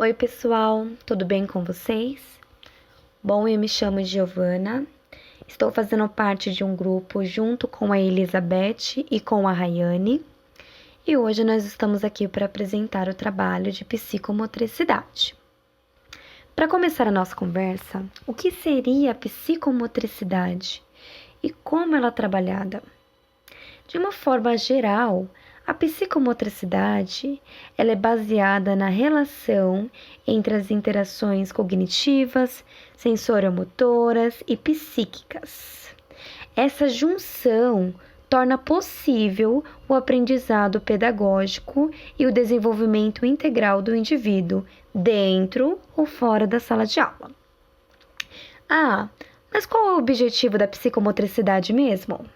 Oi, pessoal, tudo bem com vocês? Bom, eu me chamo Giovana, estou fazendo parte de um grupo junto com a Elizabeth e com a Rayane, e hoje nós estamos aqui para apresentar o trabalho de psicomotricidade. Para começar a nossa conversa, o que seria a psicomotricidade e como ela é trabalhada? De uma forma geral, a psicomotricidade ela é baseada na relação entre as interações cognitivas, sensoromotoras e psíquicas. Essa junção torna possível o aprendizado pedagógico e o desenvolvimento integral do indivíduo dentro ou fora da sala de aula. Mas qual é o objetivo da psicomotricidade mesmo?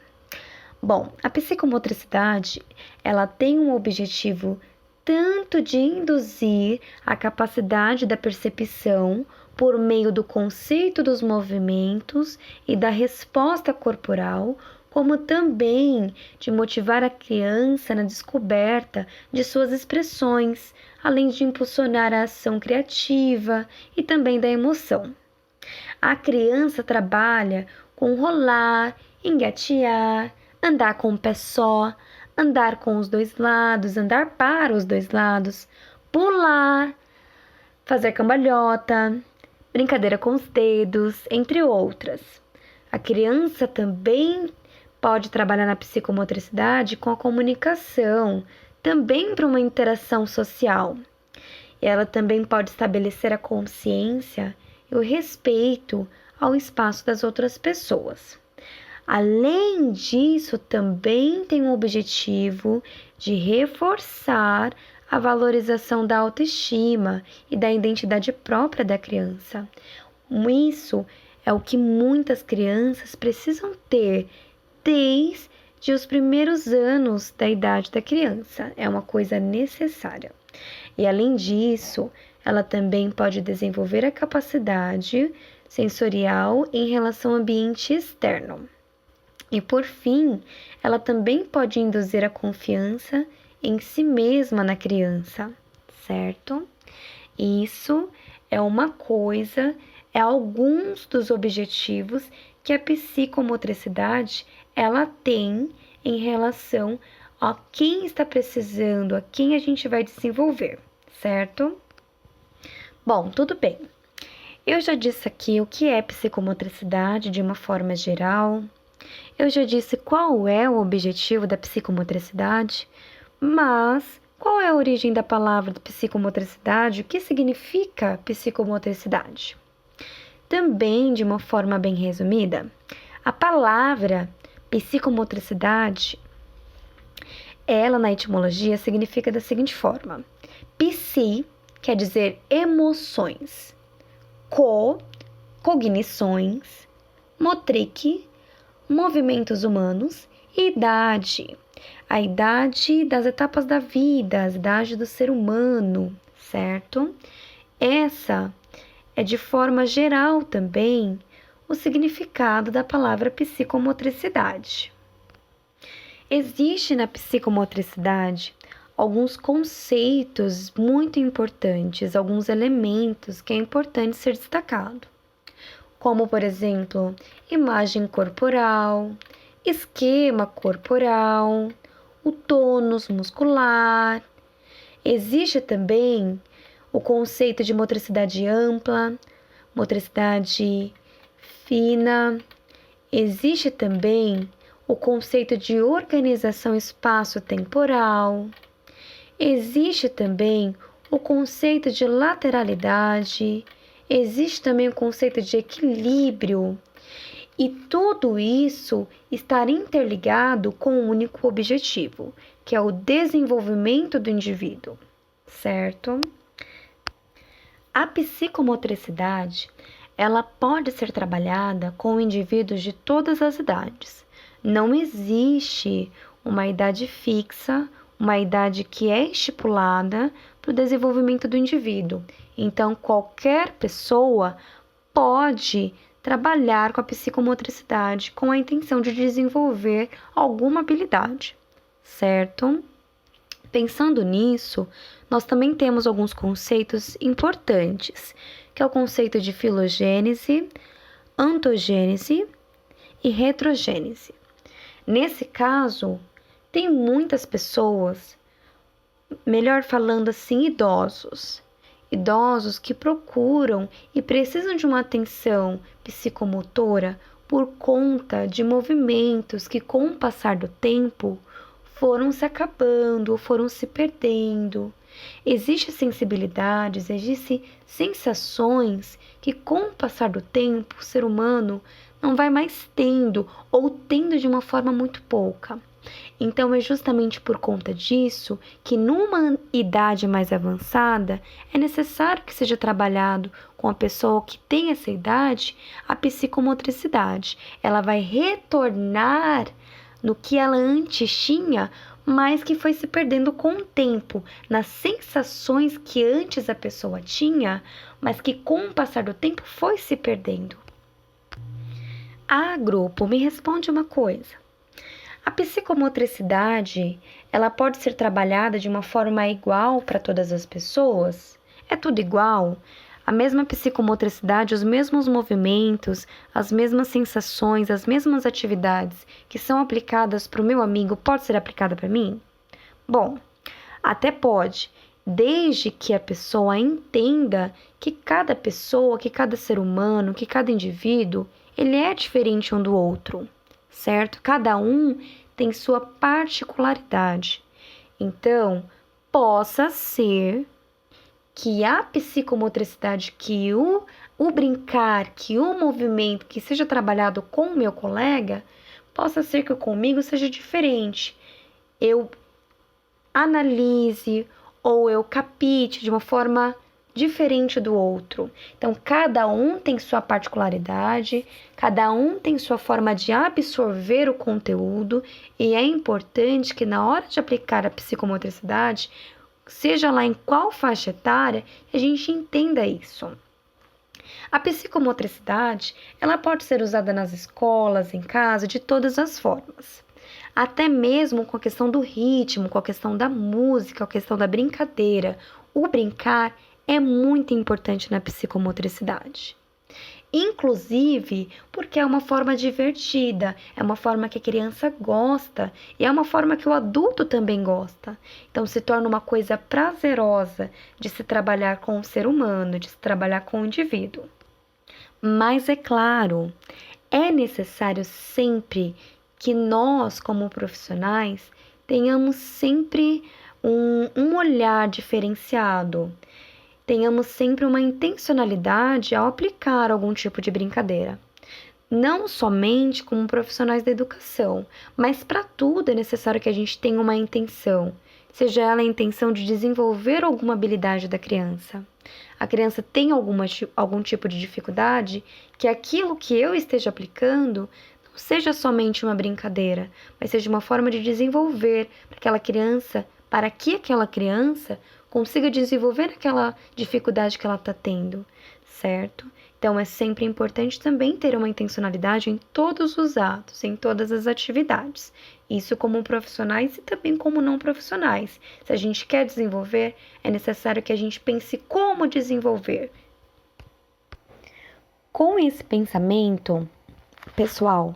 Bom, a psicomotricidade, ela tem um objetivo tanto de induzir a capacidade da percepção por meio do conceito dos movimentos e da resposta corporal, como também de motivar a criança na descoberta de suas expressões, além de impulsionar a ação criativa e também da emoção. A criança trabalha com rolar, engatear, andar com um pé só, andar com os dois lados, andar para os dois lados, pular, fazer cambalhota, brincadeira com os dedos, entre outras. A criança também pode trabalhar na psicomotricidade com a comunicação, também para uma interação social. E ela também pode estabelecer a consciência e o respeito ao espaço das outras pessoas. Além disso, também tem o objetivo de reforçar a valorização da autoestima e da identidade própria da criança. Isso é o que muitas crianças precisam ter desde os primeiros anos da idade da criança. É uma coisa necessária. E além disso, ela também pode desenvolver a capacidade sensorial em relação ao ambiente externo. E por fim, ela também pode induzir a confiança em si mesma na criança, certo? Isso é uma coisa, é alguns dos objetivos que a psicomotricidade ela tem em relação a quem está precisando, a quem a gente vai desenvolver, certo? Bom, tudo bem. Eu já disse aqui o que é psicomotricidade de uma forma geral. Eu já disse qual é o objetivo da psicomotricidade, mas qual é a origem da palavra psicomotricidade? O que significa psicomotricidade? Também, de uma forma bem resumida, a palavra psicomotricidade, ela na etimologia significa da seguinte forma: psi quer dizer emoções, cognições, motric, movimentos humanos e idade. A idade das etapas da vida, a idade do ser humano, certo? Essa é de forma geral também o significado da palavra psicomotricidade. Existe na psicomotricidade alguns conceitos muito importantes, alguns elementos que é importante ser destacado, como, por exemplo, imagem corporal, esquema corporal, o tônus muscular. Existe também o conceito de motricidade ampla, motricidade fina. Existe também o conceito de organização espaço-temporal. Existe também o conceito de lateralidade. Existe também o conceito de equilíbrio, e tudo isso está interligado com um único objetivo, que é o desenvolvimento do indivíduo, certo? A psicomotricidade, ela pode ser trabalhada com indivíduos de todas as idades. Não existe uma idade fixa, uma idade que é estipulada para o desenvolvimento do indivíduo. Então, qualquer pessoa pode trabalhar com a psicomotricidade com a intenção de desenvolver alguma habilidade, certo? Pensando nisso, nós também temos alguns conceitos importantes, que é o conceito de filogênese, ontogênese e heterogênese. Nesse caso, tem muitas pessoas, melhor falando assim, idosos que procuram e precisam de uma atenção psicomotora por conta de movimentos que, com o passar do tempo, foram se acabando ou foram se perdendo. Existem sensibilidades, existem sensações que, com o passar do tempo, o ser humano não vai mais tendo ou tendo de uma forma muito pouca. Então, é justamente por conta disso que, numa idade mais avançada, é necessário que seja trabalhado com a pessoa que tem essa idade a psicomotricidade. Ela vai retornar no que ela antes tinha, mas que foi se perdendo com o tempo, nas sensações que antes a pessoa tinha, mas que com o passar do tempo foi se perdendo. Grupo, me responde uma coisa. A psicomotricidade, ela pode ser trabalhada de uma forma igual para todas as pessoas? É tudo igual? A mesma psicomotricidade, os mesmos movimentos, as mesmas sensações, as mesmas atividades que são aplicadas para o meu amigo, pode ser aplicada para mim? Bom, até pode, desde que a pessoa entenda que cada pessoa, que cada ser humano, que cada indivíduo, ele é diferente um do outro, certo? Cada um tem sua particularidade. Então, possa ser que a psicomotricidade, que o brincar, que o movimento que seja trabalhado com o meu colega, possa ser que comigo seja diferente. Eu analise ou eu capite de uma forma diferente do outro. Então, cada um tem sua particularidade, cada um tem sua forma de absorver o conteúdo e é importante que na hora de aplicar a psicomotricidade, seja lá em qual faixa etária, a gente entenda isso. A psicomotricidade, ela pode ser usada nas escolas, em casa, de todas as formas. Até mesmo com a questão do ritmo, com a questão da música, com a questão da brincadeira. O brincar é muito importante na psicomotricidade. Inclusive porque é uma forma divertida, é uma forma que a criança gosta e é uma forma que o adulto também gosta. Então se torna uma coisa prazerosa de se trabalhar com o ser humano, de se trabalhar com o indivíduo. Mas é claro, é necessário sempre que nós, como profissionais, tenhamos sempre um olhar diferenciado. Tenhamos sempre uma intencionalidade ao aplicar algum tipo de brincadeira. Não somente como profissionais da educação, mas para tudo é necessário que a gente tenha uma intenção, seja ela a intenção de desenvolver alguma habilidade da criança. A criança tem algum tipo de dificuldade, que aquilo que eu esteja aplicando não seja somente uma brincadeira, mas seja uma forma de desenvolver para que aquela criança consiga desenvolver aquela dificuldade que ela está tendo, certo? Então, é sempre importante também ter uma intencionalidade em todos os atos, em todas as atividades. Isso como profissionais e também como não profissionais. Se a gente quer desenvolver, é necessário que a gente pense como desenvolver. Com esse pensamento, pessoal,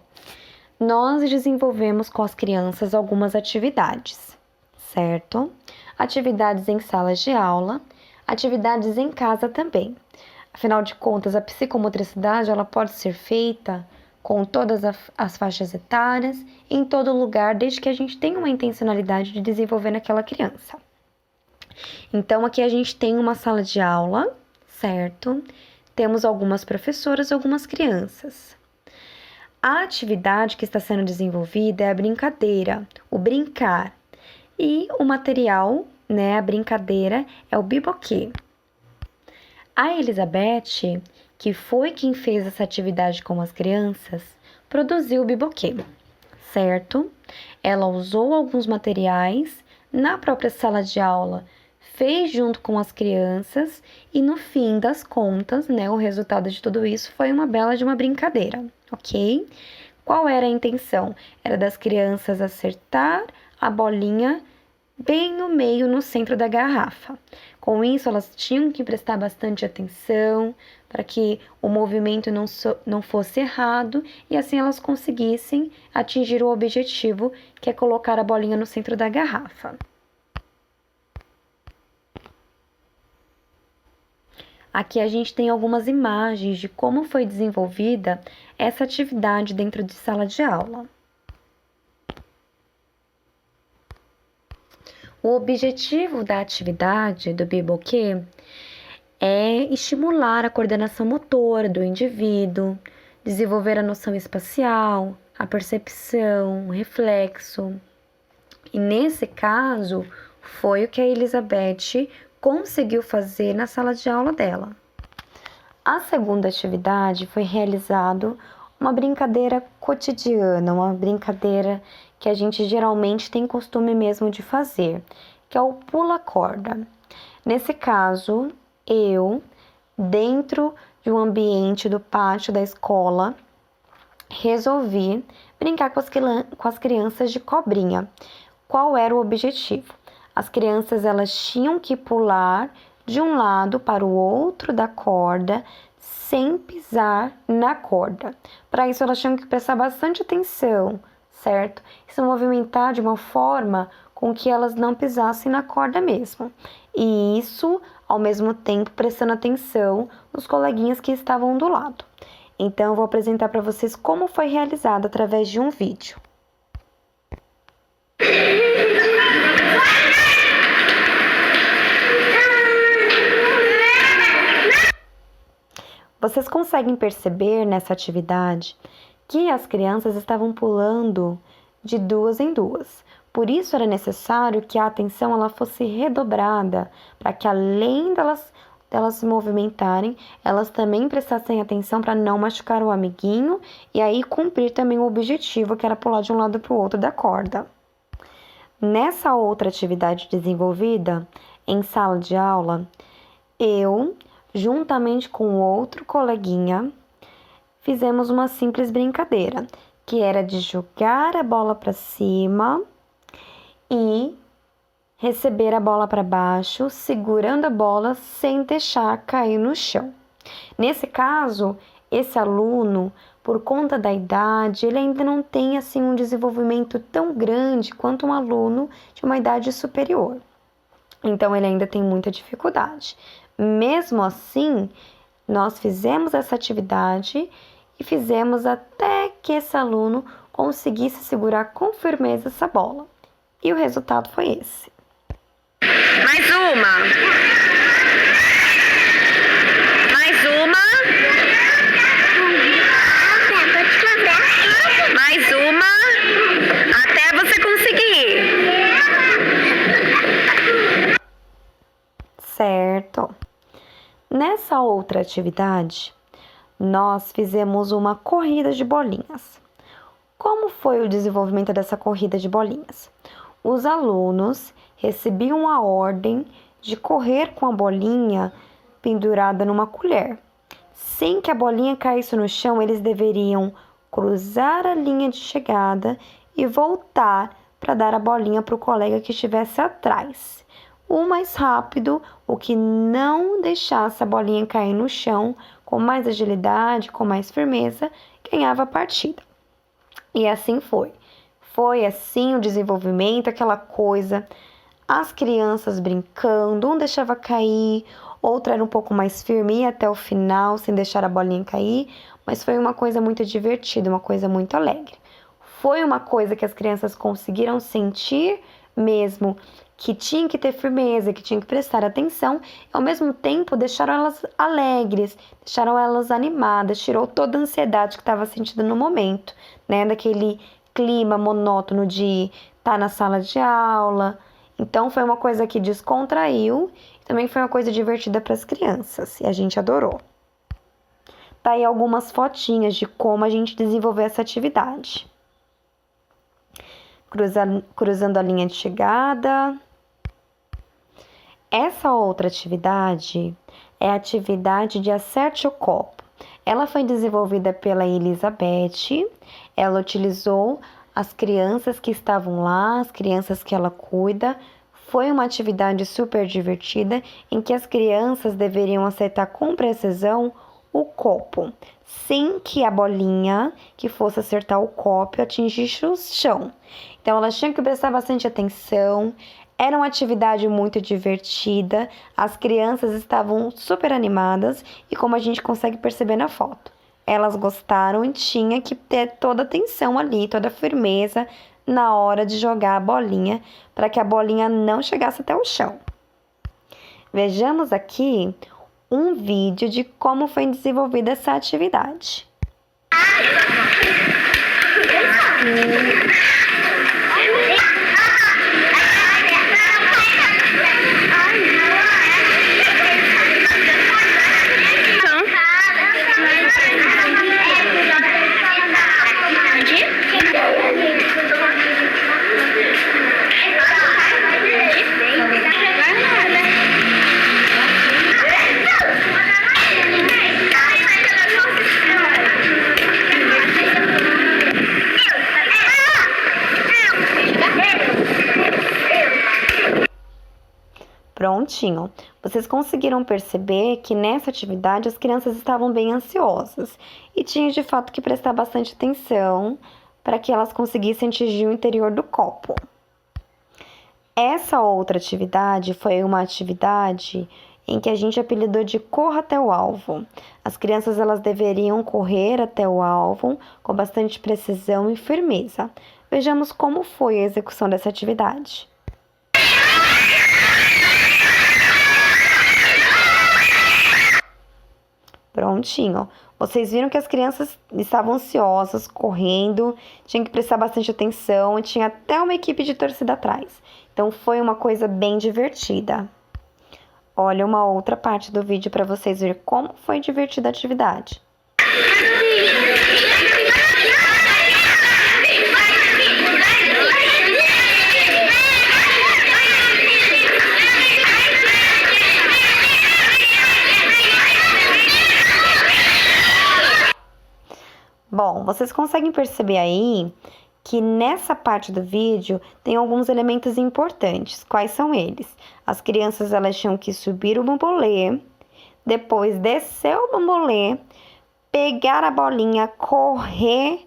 nós desenvolvemos com as crianças algumas atividades, certo? Atividades em salas de aula, atividades em casa também. Afinal de contas, a psicomotricidade ela pode ser feita com todas as faixas etárias, em todo lugar, desde que a gente tenha uma intencionalidade de desenvolver naquela criança. Então, aqui a gente tem uma sala de aula, certo? Temos algumas professoras, algumas crianças. A atividade que está sendo desenvolvida é a brincadeira, o brincar. E o material, a brincadeira, é o biboquê. A Elizabeth, que foi quem fez essa atividade com as crianças, produziu o biboquê, certo? Ela usou alguns materiais na própria sala de aula, fez junto com as crianças e no fim das contas, o resultado de tudo isso foi uma bela de uma brincadeira, ok? Qual era a intenção? Era das crianças acertar a bolinha bem no meio, no centro da garrafa. Com isso, elas tinham que prestar bastante atenção para que o movimento não fosse errado e assim elas conseguissem atingir o objetivo, que é colocar a bolinha no centro da garrafa. Aqui a gente tem algumas imagens de como foi desenvolvida essa atividade dentro de sala de aula. O objetivo da atividade do biboquê é estimular a coordenação motora do indivíduo, desenvolver a noção espacial, a percepção, o reflexo. E nesse caso, foi o que a Elizabeth conseguiu fazer na sala de aula dela. A segunda atividade foi realizado uma brincadeira cotidiana, uma brincadeira que a gente geralmente tem costume mesmo de fazer, que é o pula-corda. Nesse caso, eu, dentro de um ambiente do pátio da escola, resolvi brincar com as crianças de cobrinha. Qual era o objetivo? As crianças elas tinham que pular de um lado para o outro da corda sem pisar na corda. Para isso elas tinham que prestar bastante atenção, certo? E se movimentar de uma forma com que elas não pisassem na corda mesmo. E isso, ao mesmo tempo, prestando atenção nos coleguinhas que estavam do lado. Então, eu vou apresentar para vocês como foi realizado através de um vídeo. Vocês conseguem perceber nessa atividade que as crianças estavam pulando de duas em duas. Por isso era necessário que a atenção ela fosse redobrada, para que além delas se movimentarem, elas também prestassem atenção para não machucar o amiguinho e aí cumprir também o objetivo, que era pular de um lado para o outro da corda. Nessa outra atividade desenvolvida em sala de aula, eu, juntamente com outro coleguinha, fizemos uma simples brincadeira, que era de jogar a bola para cima e receber a bola para baixo, segurando a bola sem deixar cair no chão. Nesse caso, esse aluno, por conta da idade, ele ainda não tem assim um desenvolvimento tão grande quanto um aluno de uma idade superior. Então, ele ainda tem muita dificuldade. Mesmo assim, nós fizemos essa atividade e fizemos até que esse aluno conseguisse segurar com firmeza essa bola. E o resultado foi esse. Mais uma. Mais uma. Mais uma. Até você conseguir. Certo. Nessa outra atividade, nós fizemos uma corrida de bolinhas. Como foi o desenvolvimento dessa corrida de bolinhas? Os alunos recebiam a ordem de correr com a bolinha pendurada numa colher. Sem que a bolinha caísse no chão, eles deveriam cruzar a linha de chegada e voltar para dar a bolinha para o colega que estivesse atrás. O mais rápido, o que não deixasse a bolinha cair no chão, com mais agilidade, com mais firmeza, ganhava a partida. E assim foi. Foi assim o desenvolvimento, aquela coisa, as crianças brincando, um deixava cair, outro era um pouco mais firme e ia até o final, sem deixar a bolinha cair, mas foi uma coisa muito divertida, uma coisa muito alegre. Foi uma coisa que as crianças conseguiram sentir mesmo, que tinha que ter firmeza, que tinha que prestar atenção, e ao mesmo tempo deixaram elas alegres, deixaram elas animadas, tirou toda a ansiedade que estava sentindo no momento, né, daquele clima monótono de estar na sala de aula. Então foi uma coisa que descontraiu e também foi uma coisa divertida para as crianças e a gente adorou. Tá aí algumas fotinhas de como a gente desenvolveu essa atividade. Cruzando a linha de chegada. Essa outra atividade é a atividade de acerte o copo. Ela foi desenvolvida pela Elizabeth. Ela utilizou as crianças que estavam lá, as crianças que ela cuida, Foi uma atividade super divertida em que as crianças deveriam acertar com precisão o copo, sem que a bolinha que fosse acertar o copo atingisse o chão. Então, elas tinham que prestar bastante atenção. Era uma atividade muito divertida, as crianças estavam super animadas e como a gente consegue perceber na foto, elas gostaram e tinha que ter toda a atenção ali, toda a firmeza na hora de jogar a bolinha, para que a bolinha não chegasse até o chão. Vejamos aqui um vídeo de como foi desenvolvida essa atividade. Prontinho. Vocês conseguiram perceber que nessa atividade as crianças estavam bem ansiosas e tinham de fato que prestar bastante atenção para que elas conseguissem atingir o interior do copo. Essa outra atividade foi uma atividade em que a gente apelidou de corra até o alvo. As crianças elas deveriam correr até o alvo com bastante precisão e firmeza. Vejamos como foi a execução dessa atividade. Prontinho. Vocês viram que as crianças estavam ansiosas, correndo, tinham que prestar bastante atenção e tinha até uma equipe de torcida atrás. Então, foi uma coisa bem divertida. Olha uma outra parte do vídeo para vocês verem como foi divertida a atividade. Bom, vocês conseguem perceber aí que nessa parte do vídeo tem alguns elementos importantes. Quais são eles? As crianças elas tinham que subir o bambolê, depois descer o bambolê, pegar a bolinha, correr,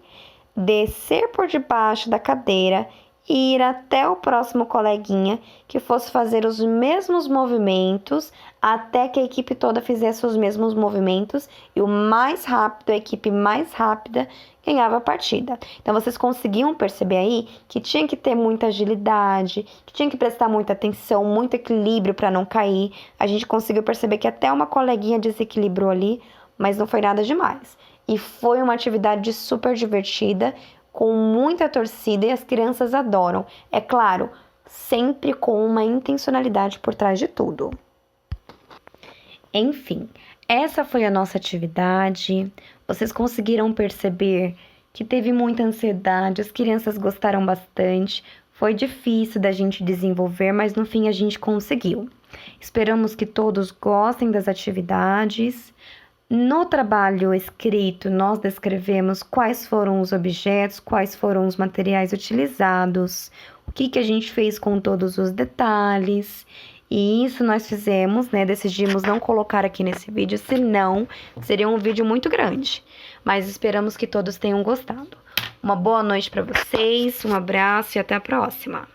descer por debaixo da cadeira e ir até o próximo coleguinha que fosse fazer os mesmos movimentos até que a equipe toda fizesse os mesmos movimentos e o mais rápido, a equipe mais rápida ganhava a partida. Então, vocês conseguiam perceber aí que tinha que ter muita agilidade, que tinha que prestar muita atenção, muito equilíbrio para não cair. A gente conseguiu perceber que até uma coleguinha desequilibrou ali, mas não foi nada demais. E foi uma atividade super divertida, com muita torcida e as crianças adoram. É claro, sempre com uma intencionalidade por trás de tudo. Enfim, essa foi a nossa atividade. Vocês conseguiram perceber que teve muita ansiedade, as crianças gostaram bastante. Foi difícil da gente desenvolver, mas no fim a gente conseguiu. Esperamos que todos gostem das atividades. No trabalho escrito, nós descrevemos quais foram os objetos, quais foram os materiais utilizados, o que a gente fez com todos os detalhes. E isso nós fizemos, né? Decidimos não colocar aqui nesse vídeo, senão seria um vídeo muito grande. Mas esperamos que todos tenham gostado. Uma boa noite para vocês, um abraço e até a próxima!